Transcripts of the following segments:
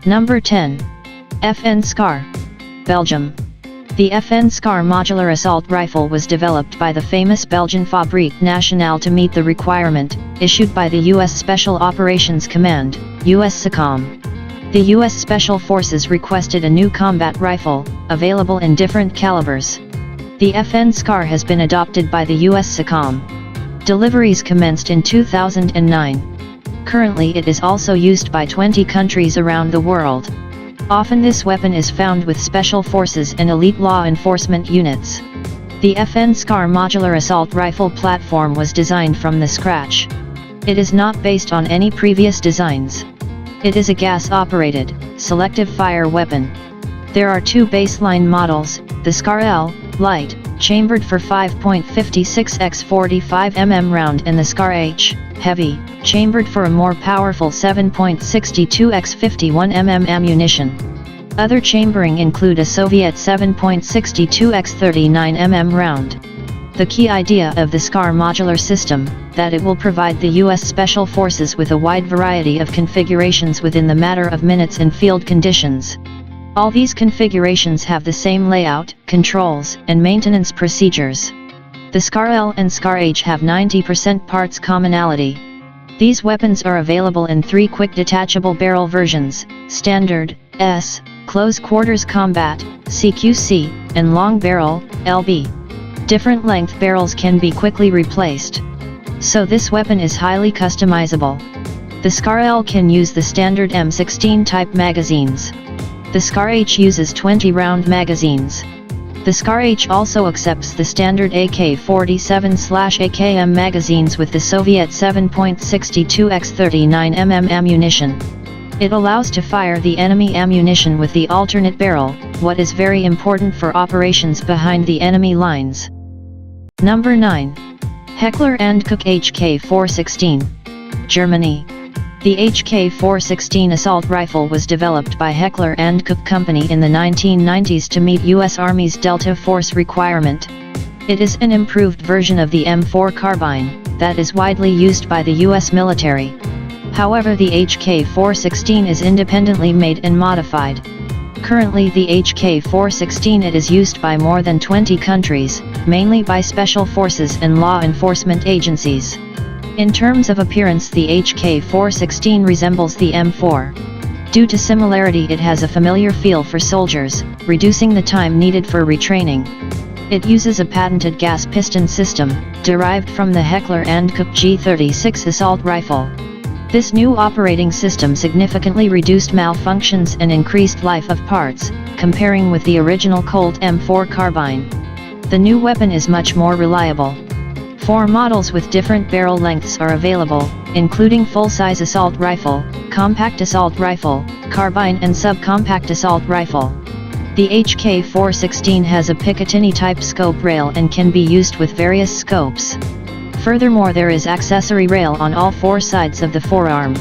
Number 10. FN SCAR, Belgium. The FN SCAR modular assault rifle was developed by the famous Belgian Fabrique Nationale to meet the requirement issued by the U.S. Special Operations Command, USSOCOM. The U.S. Special Forces requested a new combat rifle, available in different calibers. The FN SCAR has been adopted by the USSOCOM. Deliveries commenced in 2009. Currently it is also used by 20 countries around the world. Often this weapon is found with special forces and elite law enforcement units. The FN SCAR modular assault rifle platform was designed from the scratch. It is not based on any previous designs. It is a gas-operated, selective fire weapon. There are two baseline models, the SCAR L, light, chambered for 5.56 x 45 mm round, and the SCAR H, heavy, chambered for a more powerful 7.62 x 51 mm ammunition. Other chambering include a Soviet 7.62 x 39 mm round. The key idea of the SCAR modular system, that it will provide the U.S. Special Forces with a wide variety of configurations within the matter of minutes in field conditions. All these configurations have the same layout, controls, and maintenance procedures. The SCAR L and SCAR H have 90% parts commonality. These weapons are available in three quick detachable barrel versions, Standard, S, Close Quarters Combat, CQC, and Long Barrel, LB. Different length barrels can be quickly replaced. So this weapon is highly customizable. The SCAR L can use the standard M16 type magazines. The SCAR H uses 20-round magazines. The SCAR H also accepts the standard AK-47/AKM magazines with the Soviet 7.62 x 39 mm ammunition. It allows to fire the enemy ammunition with the alternate barrel, what is very important for operations behind the enemy lines. Number 9. Heckler & Koch HK416, Germany. The HK416 assault rifle was developed by Heckler & Koch Company in the 1990s to meet U.S. Army's Delta Force requirement. It is an improved version of the M4 carbine, that is widely used by the U.S. military. However, the HK416 is independently made and modified. Currently the HK416 it is used by more than 20 countries, mainly by special forces and law enforcement agencies. In terms of appearance, the HK416 resembles the M4. Due to similarity, it has a familiar feel for soldiers, reducing the time needed for retraining. It uses a patented gas piston system, derived from the Heckler & Koch G36 assault rifle. This new operating system significantly reduced malfunctions and increased life of parts, comparing with the original Colt M4 carbine. The new weapon is much more reliable. 4 models with different barrel lengths are available, including full-size assault rifle, compact assault rifle, carbine and subcompact assault rifle. The HK416 has a Picatinny-type scope rail and can be used with various scopes. Furthermore, there is accessory rail on all 4 sides of the forearm.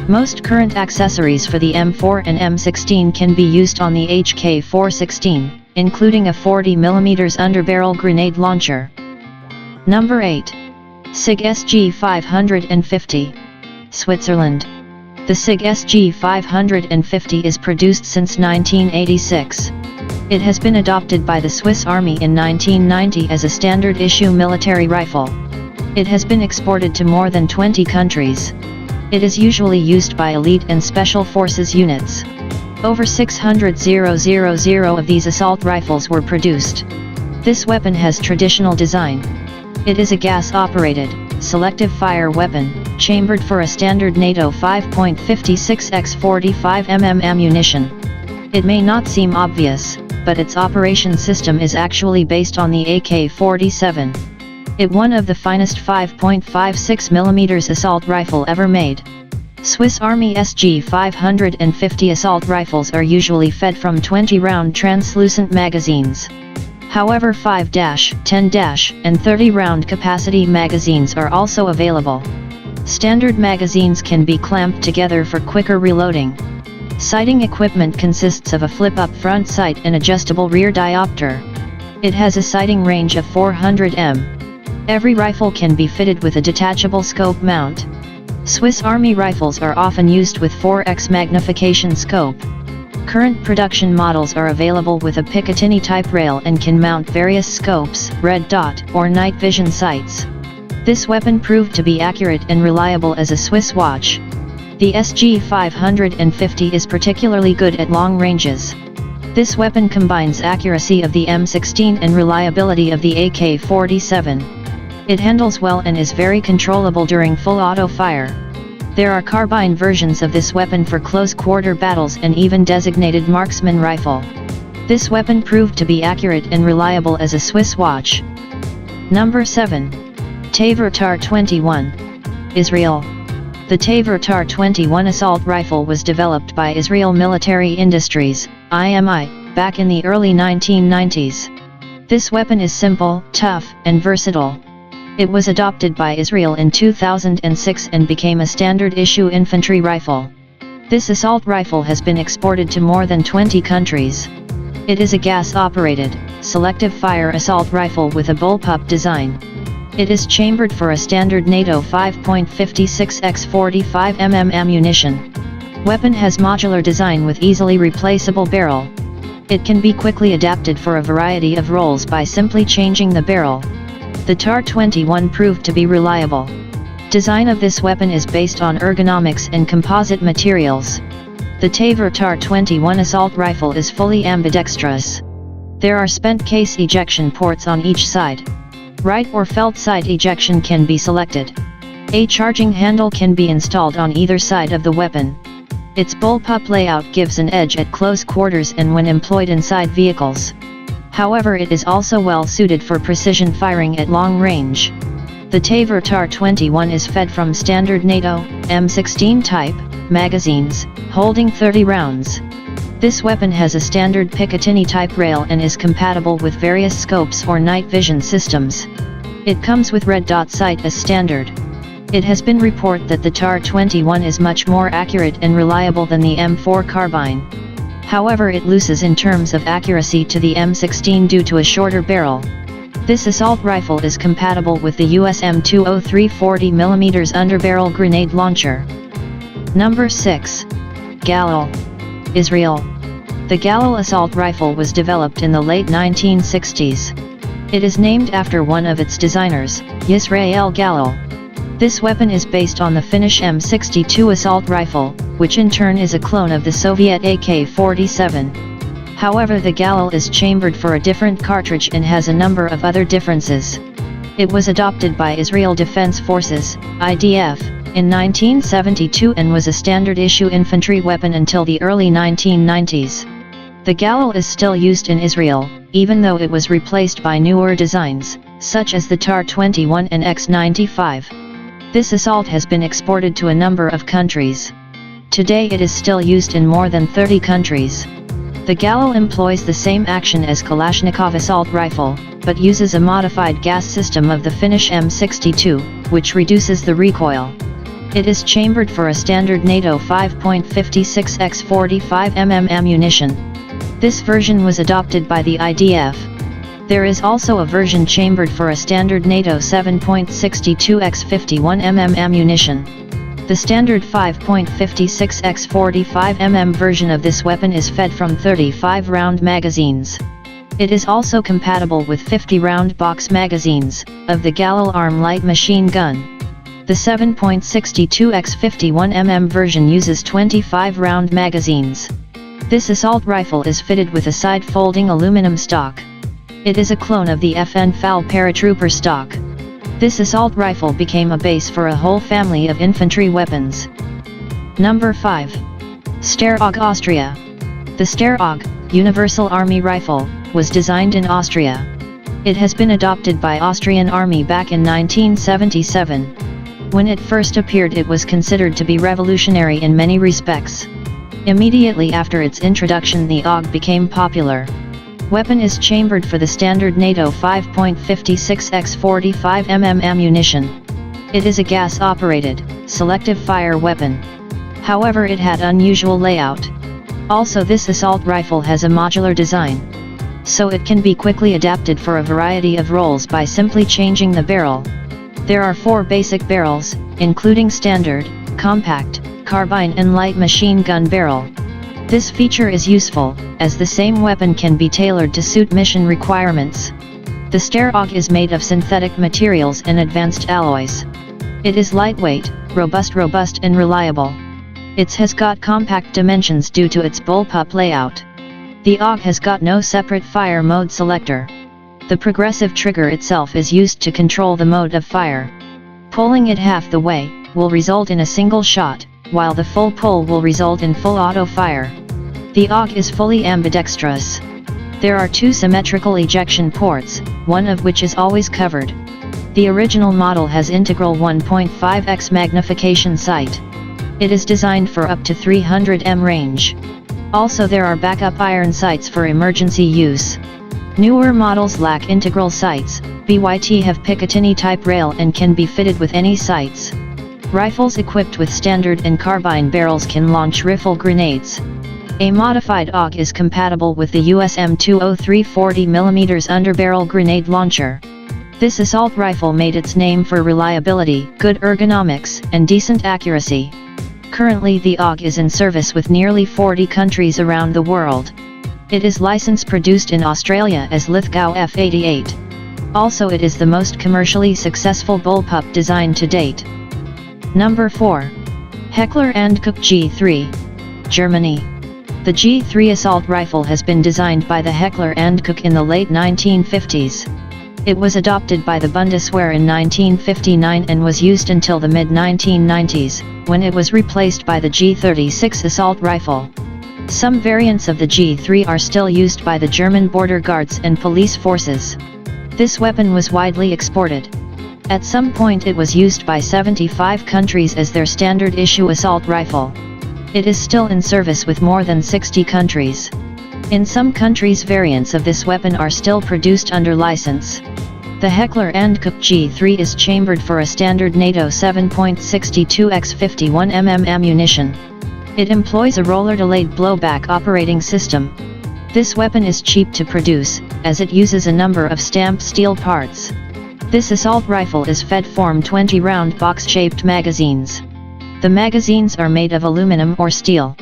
Most current accessories for the M4 and M16 can be used on the HK416, including a 40mm underbarrel grenade launcher. Number 8. SIG SG550, Switzerland. The SIG SG550 is produced since 1986. It has been adopted by the Swiss Army in 1990 as a standard issue military rifle. It has been exported to more than 20 countries. It is usually used by elite and special forces units. Over 600,000 of these assault rifles were produced. This weapon has traditional design. It is a gas-operated, selective fire weapon, chambered for a standard NATO 5.56 x 45 mm ammunition. It may not seem obvious, but its operation system is actually based on the AK-47. It one of the finest 5.56 mm assault rifle ever made. Swiss Army SG550 assault rifles are usually fed from 20-round translucent magazines. However, 5-, 10-, and 30-round capacity magazines are also available. Standard magazines can be clamped together for quicker reloading. Sighting equipment consists of a flip-up front sight and adjustable rear diopter. It has a sighting range of 400 m. Every rifle can be fitted with a detachable scope mount. Swiss Army rifles are often used with 4x magnification scope. Current production models are available with a Picatinny type rail and can mount various scopes, red dot, or night vision sights. This weapon proved to be accurate and reliable as a Swiss watch. The SG 550 is particularly good at long ranges. This weapon combines accuracy of the M16 and reliability of the AK-47. It handles well and is very controllable during full auto fire. There are carbine versions of this weapon for close-quarter battles and even designated marksman rifle. This weapon proved to be accurate and reliable as a Swiss watch. Number 7. Tavor TAR-21. Israel. The Tavor TAR-21 assault rifle was developed by Israel Military Industries, IMI, back in the early 1990s. This weapon is simple, tough, and versatile. It was adopted by Israel in 2006 and became a standard-issue infantry rifle. This assault rifle has been exported to more than 20 countries. It is a gas-operated, selective-fire assault rifle with a bullpup design. It is chambered for a standard NATO 5.56x45 mm ammunition. Weapon has modular design with easily replaceable barrel. It can be quickly adapted for a variety of roles by simply changing the barrel. The TAR-21 proved to be reliable. Design of this weapon is based on ergonomics and composite materials. The Tavor TAR-21 assault rifle is fully ambidextrous. There are spent case ejection ports on each side. Right or felt side ejection can be selected. A charging handle can be installed on either side of the weapon. Its bullpup layout gives an edge at close quarters and when employed inside vehicles. However, it is also well suited for precision firing at long range. The Tavor TAR-21 is fed from standard NATO, M16 type, magazines, holding 30 rounds. This weapon has a standard Picatinny type rail and is compatible with various scopes or night vision systems. It comes with red dot sight as standard. It has been reported that the TAR-21 is much more accurate and reliable than the M4 carbine. However, it loses in terms of accuracy to the M16 due to a shorter barrel. This assault rifle is compatible with the US M203 40mm underbarrel grenade launcher. Number 6. Galil. Israel. The Galil assault rifle was developed in the late 1960s. It is named after one of its designers, Yisrael Galil. This weapon is based on the Finnish M62 assault rifle, which in turn is a clone of the Soviet AK-47. However, the Galil is chambered for a different cartridge and has a number of other differences. It was adopted by Israel Defense Forces, IDF, in 1972 and was a standard-issue infantry weapon until the early 1990s. The Galil is still used in Israel, even though it was replaced by newer designs, such as the TAR-21 and X-95. This assault has been exported to a number of countries. Today it is still used in more than 30 countries. The Galil employs the same action as Kalashnikov assault rifle, but uses a modified gas system of the Finnish M62, which reduces the recoil. It is chambered for a standard NATO 5.56x45 mm ammunition. This version was adopted by the IDF. There is also a version chambered for a standard NATO 7.62x51 mm ammunition. The standard 5.56x45 mm version of this weapon is fed from 35-round magazines. It is also compatible with 50-round box magazines, of the Galil Arm light machine gun. The 7.62x51 mm version uses 25-round magazines. This assault rifle is fitted with a side-folding aluminum stock. It is a clone of the FN FAL paratrooper stock. This assault rifle became a base for a whole family of infantry weapons. Number 5. Steyr AUG Austria. The Steyr AUG, Universal Army Rifle, was designed in Austria. It has been adopted by Austrian Army back in 1977. When it first appeared, it was considered to be revolutionary in many respects. Immediately after its introduction, the AUG became popular. Weapon is chambered for the standard NATO 5.56x45 mm ammunition. It is a gas-operated, selective fire weapon. However, it had unusual layout. Also, this assault rifle has a modular design, so it can be quickly adapted for a variety of roles by simply changing the barrel. There are 4 basic barrels, including standard, compact, carbine and light machine gun barrel. This feature is useful, as the same weapon can be tailored to suit mission requirements. The Steyr AUG is made of synthetic materials and advanced alloys. It is lightweight, robust and reliable. It has got compact dimensions due to its bullpup layout. The AUG has got no separate fire mode selector. The progressive trigger itself is used to control the mode of fire. Pulling it half the way will result in a single shot, while the full pull will result in full auto fire. The AUG is fully ambidextrous. There are 2 symmetrical ejection ports, one of which is always covered. The original model has integral 1.5x magnification sight. It is designed for up to 300 m range. Also there are backup iron sights for emergency use. Newer models lack integral sights. BYT have Picatinny type rail and can be fitted with any sights. Rifles equipped with standard and carbine barrels can launch rifle grenades. A modified AUG is compatible with the US M203 40mm underbarrel grenade launcher. This assault rifle made its name for reliability, good ergonomics, and decent accuracy. Currently the AUG is in service with nearly 40 countries around the world. It is license produced in Australia as Lithgow F88. Also it is the most commercially successful bullpup design to date. Number 4. Heckler & Koch G3, Germany. The G3 assault rifle has been designed by the Heckler & Koch in the late 1950s. It was adopted by the Bundeswehr in 1959 and was used until the mid-1990s, when it was replaced by the G36 assault rifle. Some variants of the G3 are still used by the German border guards and police forces. This weapon was widely exported. At some point it was used by 75 countries as their standard issue assault rifle. It is still in service with more than 60 countries. In some countries variants of this weapon are still produced under license. The Heckler & Koch G3 is chambered for a standard NATO 7.62x 51mm ammunition. It employs a roller-delayed blowback operating system. This weapon is cheap to produce, as it uses a number of stamped steel parts. This assault rifle is fed Form 20-round box-shaped magazines. The magazines are made of aluminum or steel.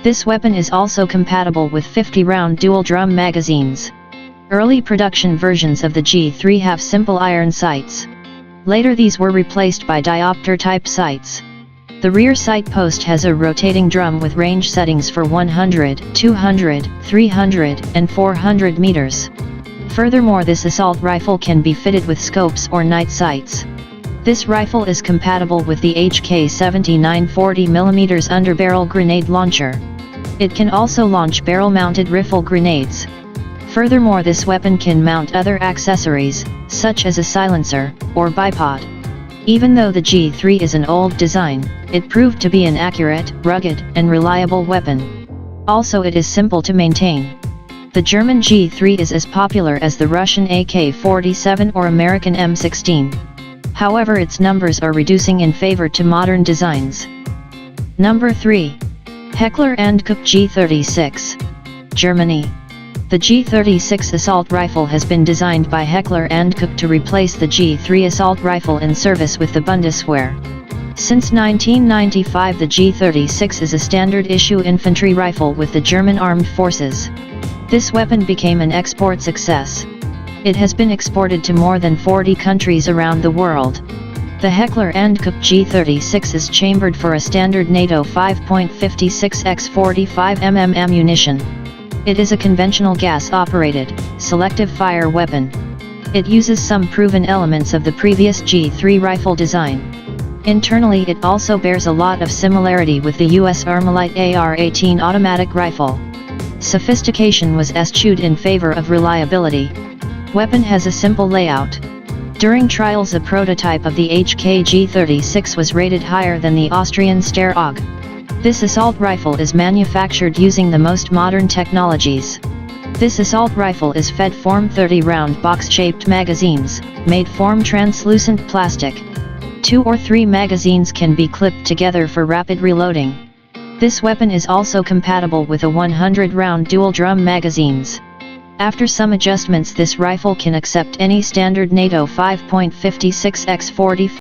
This weapon is also compatible with 50-round dual-drum magazines. Early production versions of the G3 have simple iron sights. Later these were replaced by diopter-type sights. The rear sight post has a rotating drum with range settings for 100, 200, 300, and 400 meters. Furthermore, this assault rifle can be fitted with scopes or night sights. This rifle is compatible with the HK-79 40mm underbarrel grenade launcher. It can also launch barrel-mounted rifle grenades. Furthermore, this weapon can mount other accessories, such as a silencer, or bipod. Even though the G3 is an old design, it proved to be an accurate, rugged, and reliable weapon. Also it is simple to maintain. The German G3 is as popular as the Russian AK-47 or American M16. However, its numbers are reducing in favor to modern designs. Number 3. Heckler & Koch G36, Germany. The G36 assault rifle has been designed by Heckler & Koch to replace the G3 assault rifle in service with the Bundeswehr. Since 1995 the G36 is a standard issue infantry rifle with the German armed forces. This weapon became an export success. It has been exported to more than 40 countries around the world. The Heckler & Koch G36 is chambered for a standard NATO 5.56x 45mm ammunition. It is a conventional gas-operated, selective fire weapon. It uses some proven elements of the previous G3 rifle design. Internally it also bears a lot of similarity with the US Armalite AR-18 automatic rifle. Sophistication was eschewed in favor of reliability. Weapon has a simple layout. During trials a prototype of the HK G36 was rated higher than the Austrian Steyr AUG. This assault rifle is manufactured using the most modern technologies. This assault rifle is fed Form 30-round box-shaped magazines, made from translucent plastic. 2 or 3 magazines can be clipped together for rapid reloading. This weapon is also compatible with a 100-round dual-drum magazines. After some adjustments, this rifle can accept any standard NATO 5.56x40